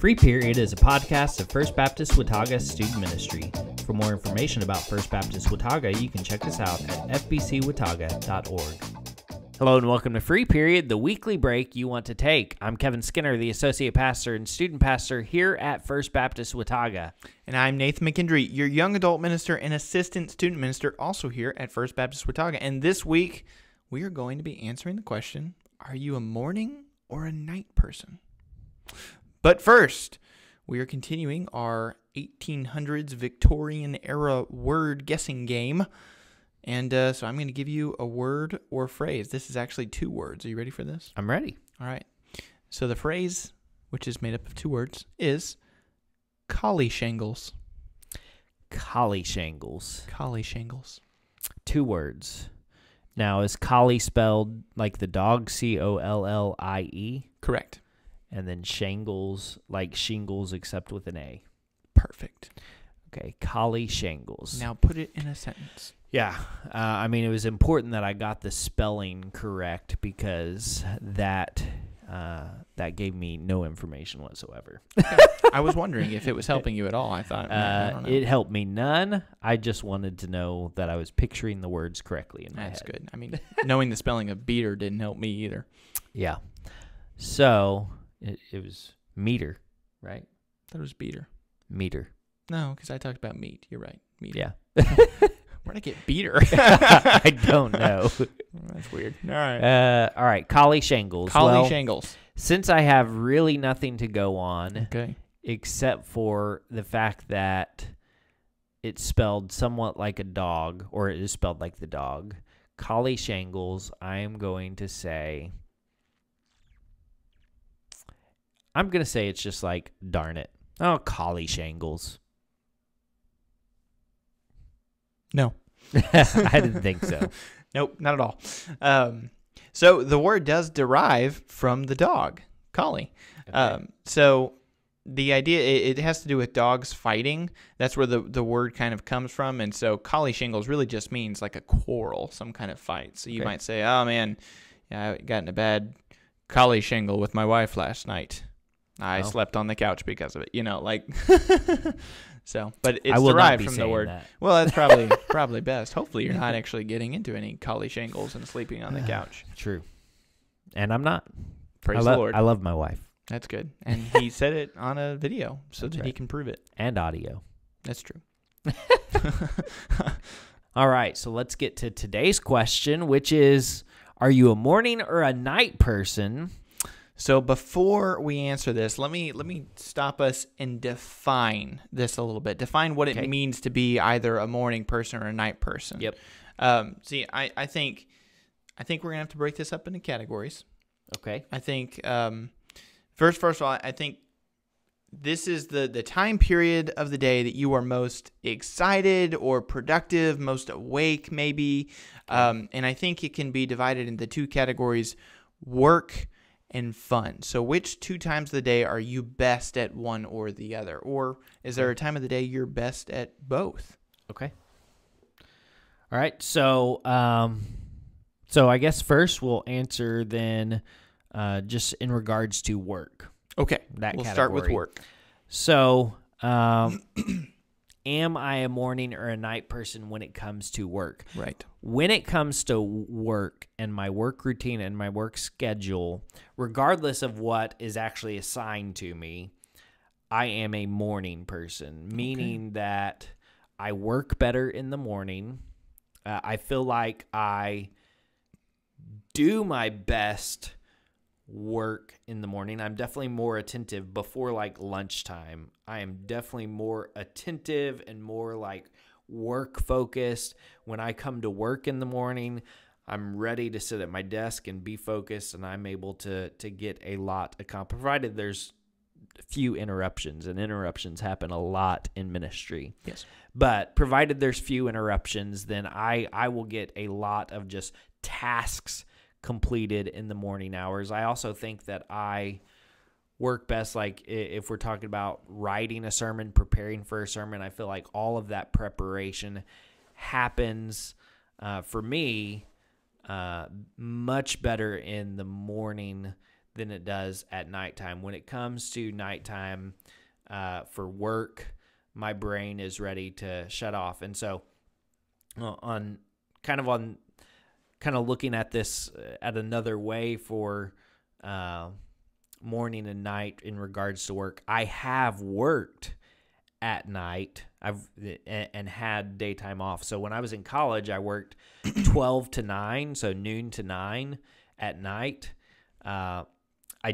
Free Period is a podcast of First Baptist Watauga Student Ministry. For more information about First Baptist Watauga, you can check us out at fbcwatauga.org. Hello and welcome to Free Period, the weekly break you want to take. I'm Kevin Skinner, the Associate Pastor and Student Pastor here at First Baptist Watauga. And I'm Nathan McKendry, your Young Adult Minister and Assistant Student Minister, also here at First Baptist Watauga. And this week, we are going to be answering the question, are you a morning or a night person? But first, we are continuing our 1800s Victorian era word guessing game. And so I'm going to give you a word or phrase. This is actually two words. Are you ready for this? I'm ready. All right. So the phrase, which is made up of two words, is collie shingles. Collie shingles. Collie shingles. Two words. Now, is collie spelled like the dog, C-O-L-L-I-E? Correct. And then shingles like shingles except with an A. Perfect. Okay, collie shingles. Now put it in a sentence. Yeah, I mean, it was important that I got the spelling correct because that gave me no information whatsoever. I was wondering if it was helping you at all. I thought I don't know. It helped me none. I just wanted to know that I was picturing the words correctly in my head. That's good. I mean, knowing the spelling of beater didn't help me either. Yeah. So it was meter, right? That was beater. Meter. No, because I talked about meat. You're right. Meat. Yeah. Where'd I get beater? I don't know. That's weird. All right. All right. Collie shingles. Collie shingles. Since I have really nothing to go on, Okay. except for the fact that it's spelled somewhat like a dog, or it is spelled like the dog, collie shingles, I am going to say it's just like, darn it. Oh, collie shingles. No. I didn't think so. Nope, not at all. So the word does derive from the dog, collie. Okay. So the idea, it has to do with dogs fighting. That's where the word kind of comes from. And so collie shingles really just means like a quarrel, some kind of fight. So you might say, oh man, I got in a bad collie shingle with my wife last night. I slept on the couch because of it, like, so, but it's derived from the word. That. Well, that's probably best. Hopefully you're not actually getting into any collie shingles and sleeping on the couch. True. And I'm not. Praise the Lord. I love my wife. That's good. And he said it on a video so that he can prove it. And audio. That's true. All right, so let's get to today's question, which is, are you a morning or a night person? So before we answer this, let me stop us and define this a little bit. Define what it means to be either a morning person or a night person. Yep. See, I think we're gonna have to break this up into categories. Okay. I think first of all, I think this is the time period of the day that you are most excited or productive, most awake, maybe. And I think it can be divided into two categories: work and fun. So which two times of the day are you best at one or the other? Or is there a time of the day you're best at both? Okay. All right. So I guess first we'll answer then just in regards to work. Okay. We'll start with work. So am I a morning or a night person when it comes to work? Right. When it comes to work and my work routine and my work schedule, regardless of what is actually assigned to me, I am a morning person, meaning that I work better in the morning. I feel like I do my best work in the morning. I'm definitely more attentive before like lunchtime. I am definitely more attentive and more like work focused. When I come to work in the morning, I'm ready to sit at my desk and be focused, and I'm able to get a lot accomplished, provided there's few interruptions, and interruptions happen a lot in ministry. Yes. But provided there's few interruptions, then I will get a lot of just tasks completed in the morning hours. I also think that I work best, like if we're talking about writing a sermon, preparing for a sermon, I feel like all of that preparation happens for me much better in the morning than it does at nighttime. When it comes to nighttime for work, my brain is ready to shut off. And so on kind of looking at this at another way for morning and night in regards to work, I have worked at night and had daytime off. So when I was in college, I worked 12 to 9, so noon to 9 at night. I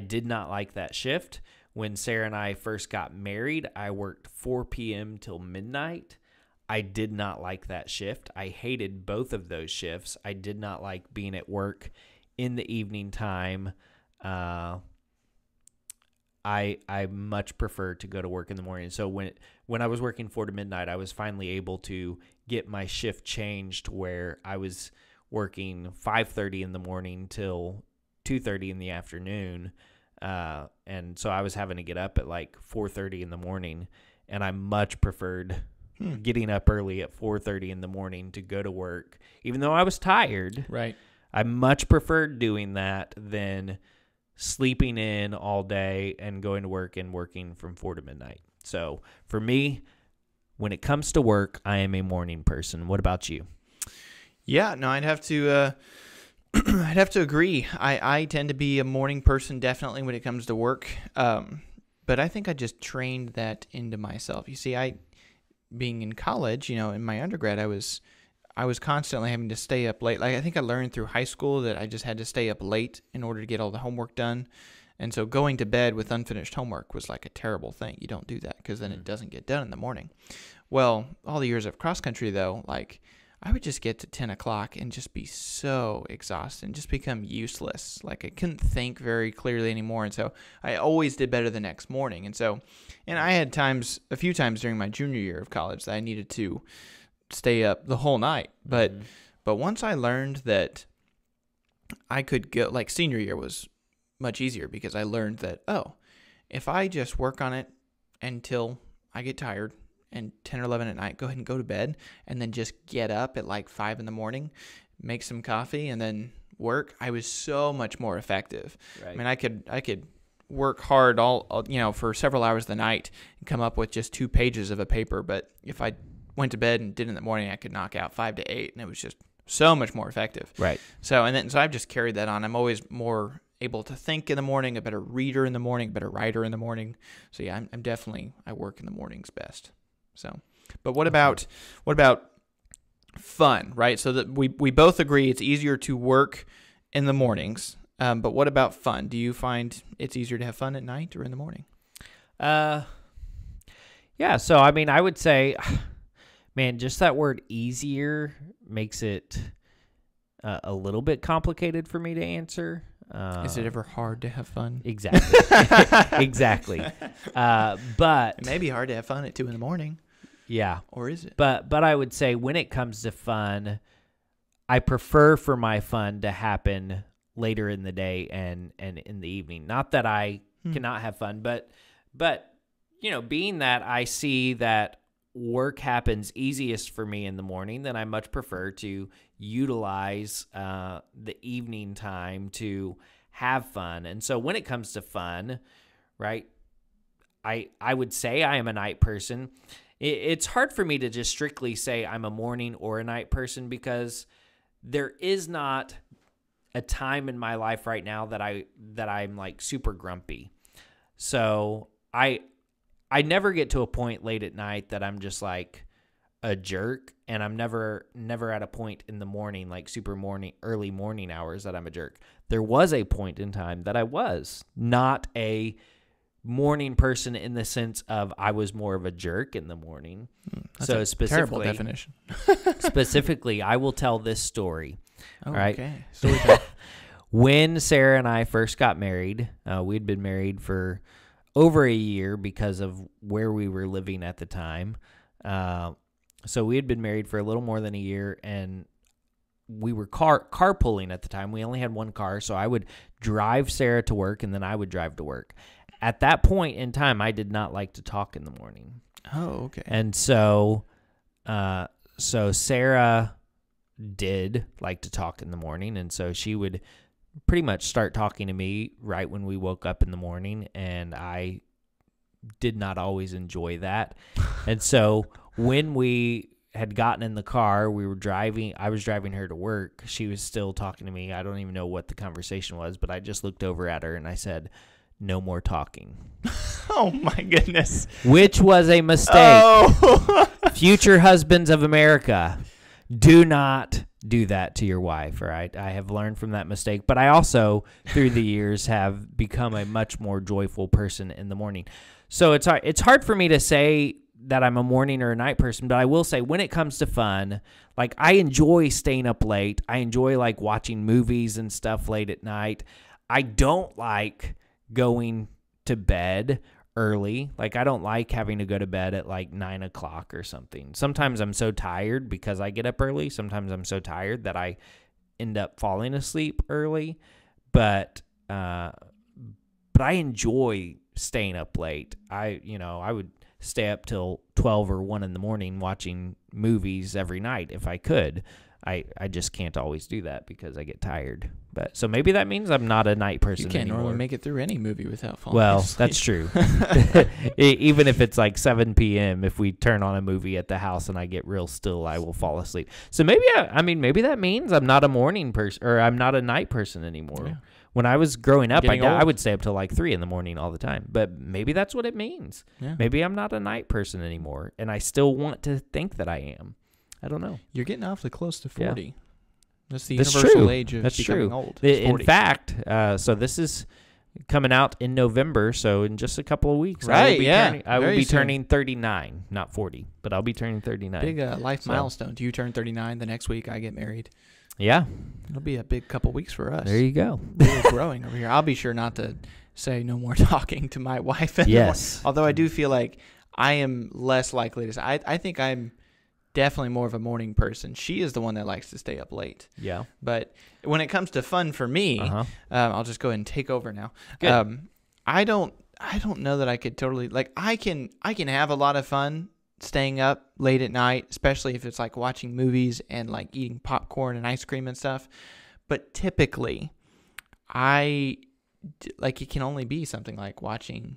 did not like that shift. When Sarah and I first got married, I worked 4 p.m. till midnight. I did not like that shift. I hated both of those shifts. I did not like being at work in the evening time. I much prefer to go to work in the morning. So when I was working 4 to midnight, I was finally able to get my shift changed where I was working 5:30 in the morning till 2:30 in the afternoon. And so I was having to get up at like 4:30 in the morning, and I much preferred getting up early at 4:30 in the morning to go to work. Even though I was tired, Right. I much preferred doing that than sleeping in all day and going to work and working from 4 to midnight. So for me, when it comes to work, I am a morning person. What about you? Yeah, no, I'd have to I'd have to agree. I tend to be a morning person definitely when it comes to work. But I think I just trained that into myself. You see, being in college, in my undergrad, I was constantly having to stay up late. Like I think I learned through high school that I just had to stay up late in order to get all the homework done. And so going to bed with unfinished homework was like a terrible thing. You don't do that because then it doesn't get done in the morning. Well, all the years of cross country though, like I would just get to 10 o'clock and just be so exhausted and just become useless. Like I couldn't think very clearly anymore. And so I always did better the next morning. And I had a few times during my junior year of college that I needed to stay up the whole night. But once I learned that I could go, like senior year was much easier because I learned that, if I just work on it until I get tired and 10 or 11 at night, go ahead and go to bed and then just get up at like 5 in the morning, make some coffee and then work, I was so much more effective. Right. I mean, I could work hard all for several hours of the night and come up with just 2 pages of a paper. But if I went to bed and did it in the morning, I could knock out 5 to 8 and it was just so much more effective. Right. So I've just carried that on. I'm always more able to think in the morning, a better reader in the morning, a better writer in the morning. So yeah, I work in the mornings best. So, but what about fun, right? So that we both agree it's easier to work in the mornings. But what about fun? Do you find it's easier to have fun at night or in the morning? Yeah. So, I mean, I would say, man, just that word easier makes it a little bit complicated for me to answer. Is it ever hard to have fun? Exactly. Exactly. But it may be hard to have fun at 2 in the morning. Yeah. Or is it? But I would say when it comes to fun, I prefer for my fun to happen later in the day and in the evening. Not that I cannot have fun, but being that I see that work happens easiest for me in the morning, then I much prefer to utilize the evening time to have fun. And so when it comes to fun, right, I would say I am a night person. It's hard for me to just strictly say I'm a morning or a night person because there is not a time in my life right now that I'm like super grumpy. So I never get to a point late at night that I'm just like a jerk, and I'm never at a point in the morning, like early morning hours, that I'm a jerk. There was a point in time that I was not a morning person in the sense of I was more of a jerk in the morning. That's so a specifically, terrible definition. Specifically, I will tell this story. Oh, right? Okay. Story time. When Sarah and I first got married, we'd been married for over a year because of where we were living at the time. So we had been married for a little more than a year, and we were carpooling at the time. We only had one car, so I would drive Sarah to work, and then I would drive to work. At that point in time, I did not like to talk in the morning. Oh, okay. And so Sarah did like to talk in the morning, and so she would pretty much start talking to me right when we woke up in the morning, and I did not always enjoy that. And so when we had gotten in the car, I was driving her to work. She was still talking to me. I don't even know what the conversation was, but I just looked over at her and I said, "No more talking." Oh my goodness. Which was a mistake. Oh. Future husbands of America, do not do that to your wife, all right? I have learned from that mistake, but I also, through the years, have become a much more joyful person in the morning. So it's hard for me to say that I'm a morning or a night person, but I will say when it comes to fun, like I enjoy staying up late. I enjoy like watching movies and stuff late at night. I don't like going to bed early. Like I don't like having to go to bed at like 9 o'clock or something. Sometimes I'm so tired because I get up early. Sometimes I'm so tired that I end up falling asleep early. But I enjoy staying up late. I would stay up till 12 or 1 in the morning watching movies every night if I could. I just can't always do that because I get tired. But so maybe that means I'm not a night person You can't anymore. normally make it through any movie without falling Well, asleep. that's true. Even if it's like 7 p.m., if we turn on a movie at the house and I get real still, I will fall asleep. So maybe maybe that means I'm not a morning person or I'm not a night person anymore. Yeah. When I was growing up, Getting I old. would stay up till like 3 in the morning all the time. But maybe that's what it means. Yeah. Maybe I'm not a night person anymore, and I still want to think that I am. I don't know. You're getting awfully close to 40. Yeah. That's the That's universal true. age of That's becoming true. old. In 40. fact, so this is coming out in November, so in just a couple of weeks, Right, yeah. I will Very be soon. turning 39, not 40, but I'll be turning 39. Big life So- milestone. You turn 39. The next week I get married. Yeah, It'll be a big couple weeks for us. there you go. We're growing over here. I'll be sure not to say no more talking to my wife. Yes. Although I do feel like I am less likely to say. I think I'm definitely more of a morning person. She is the one that likes to stay up late. Yeah. But when it comes to fun for me, Uh-huh. I'll just go ahead and take over now. Good. I don't know that I could totally like. I can have a lot of fun staying up late at night, especially if it's like watching movies and like eating popcorn and ice cream and stuff. But typically, it can only be something like watching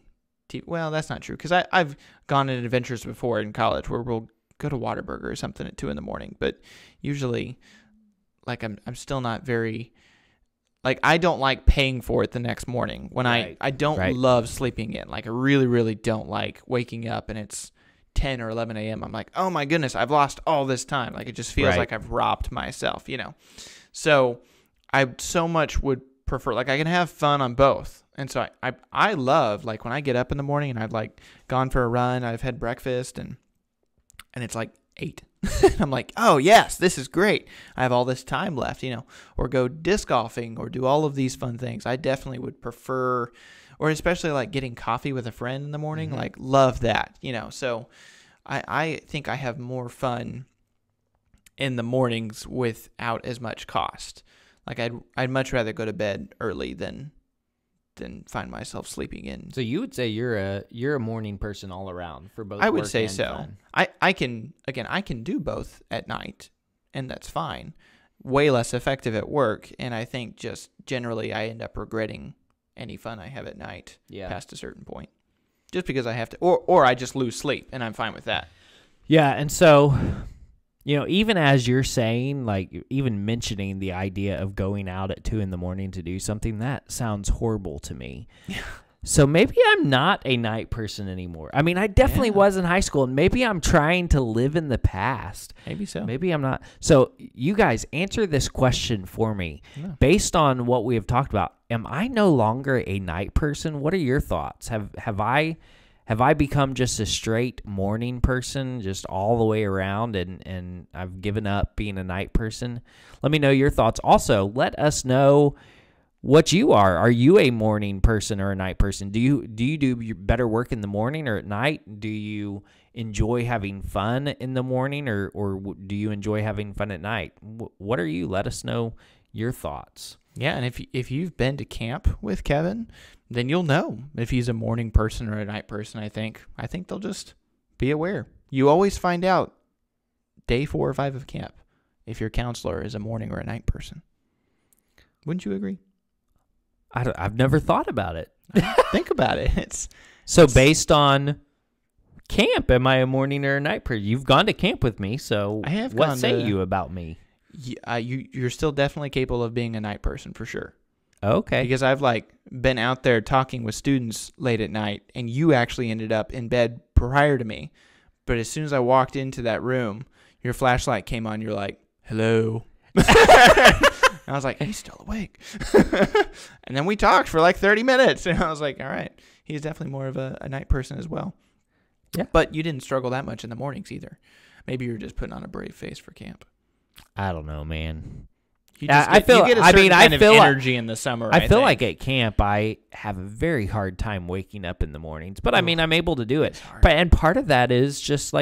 TV. Well, that's not true because I've gone on adventures before in college where we'll go to Whataburger or something at 2 in the morning. But usually, like I'm still not very. Like, I don't like paying for it the next morning when Right. I don't Right. love sleeping in. Like, I really, really don't like waking up and it's 10 or 11 a.m. I'm like, oh my goodness, I've lost all this time. Like, it just feels Right. like I've robbed myself, So I so much would prefer, like, I can have fun on both. And so I love, like, when I get up in the morning and I've, like, gone for a run, I've had breakfast and it's like 8. I'm like, oh, yes, this is great. I have all this time left, or go disc golfing or do all of these fun things. I definitely would prefer, or especially like getting coffee with a friend in the morning, Mm-hmm. like love that, So I think I have more fun in the mornings without as much cost. Like I'd much rather go to bed early than find myself sleeping in. So you would say you're a morning person all around for both. I would work say and so. fun. I can do both at night, and that's fine. Way less effective at work, and I think just generally I end up regretting any fun I have at night Yeah. past a certain point. Just because I have to, or I just lose sleep, and I'm fine with that. Yeah, and so, even as you're saying, like, even mentioning the idea of going out at 2 in the morning to do something, that sounds horrible to me. Yeah. So maybe I'm not a night person anymore. I mean, I definitely Yeah. was in high school, and maybe I'm trying to live in the past. Maybe so. Maybe I'm not. So you guys answer this question for me. Yeah. Based on what we have talked about, am I no longer a night person? What are your thoughts? Have I become just a straight morning person, just all the way around, and I've given up being a night person? Let me know your thoughts. Also, let us know what you are. Are you a morning person or a night person? Do you do your better work in the morning or at night? Do you enjoy having fun in the morning or do you enjoy having fun at night? What are you? Let us know your thoughts. Yeah, and if you've been to camp with Kevin, then you'll know if he's a morning person or a night person. I think they'll just be aware. You always find out day 4 or 5 of camp if your counselor is a morning or a night person. Wouldn't you agree? I've never thought about it. Think about it. So based on camp, am I a morning or a night person? You've gone to camp with me, so I have what gone say to- you about me? You're still definitely capable of being a night person for sure. Okay. Because I've been out there talking with students late at night, and you actually ended up in bed prior to me. But as soon as I walked into that room, your flashlight came on. You're like, "Hello." And I was like, "He's still awake." And then we talked for 30 minutes, and I was like, "All right, he's definitely more of a night person as well." Yeah. But you didn't struggle that much in the mornings either. Maybe you were just putting on a brave face for camp. I don't know, man. You I feel- you get a I certain mean, I kind of feel like- energy in the summer. I feel think. like at camp I have a very hard time waking up in the mornings, but I mean I'm able to do it. hard. And part of that is just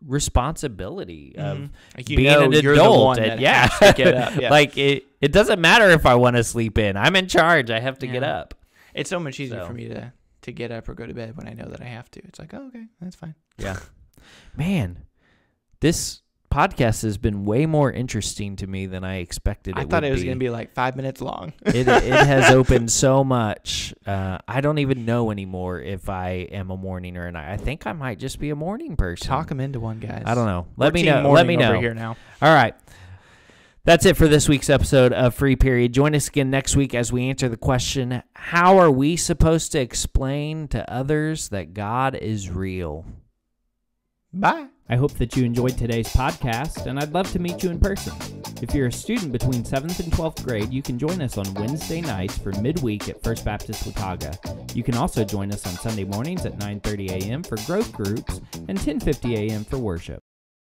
responsibility of Like, you being know an you're the adult, one and that has to get up. Yeah. like it doesn't matter if I want to sleep in. I'm in charge. I have to get Yeah. up. It's so much easier So. for me to get up or go to bed when I know that I have to. It's like, oh, okay, that's fine. Yeah. Man, this podcast has been way more interesting to me than I expected it I thought would it was going to be 5 minutes long. It has opened so much. I don't even know anymore if I am a morning or a night. I think I might just be a morning person. Talk them into one, guys. I don't know. We're Let me team know. Let morning me know. over here now. All right. That's it for this week's episode of Free Period. Join us again next week as we answer the question, how are we supposed to explain to others that God is real? Bye. I hope that you enjoyed today's podcast, and I'd love to meet you in person. If you're a student between 7th and 12th grade, you can join us on Wednesday nights for midweek at First Baptist Watauga. You can also join us on Sunday mornings at 9:30 a.m. for growth groups and 10:50 a.m. for worship.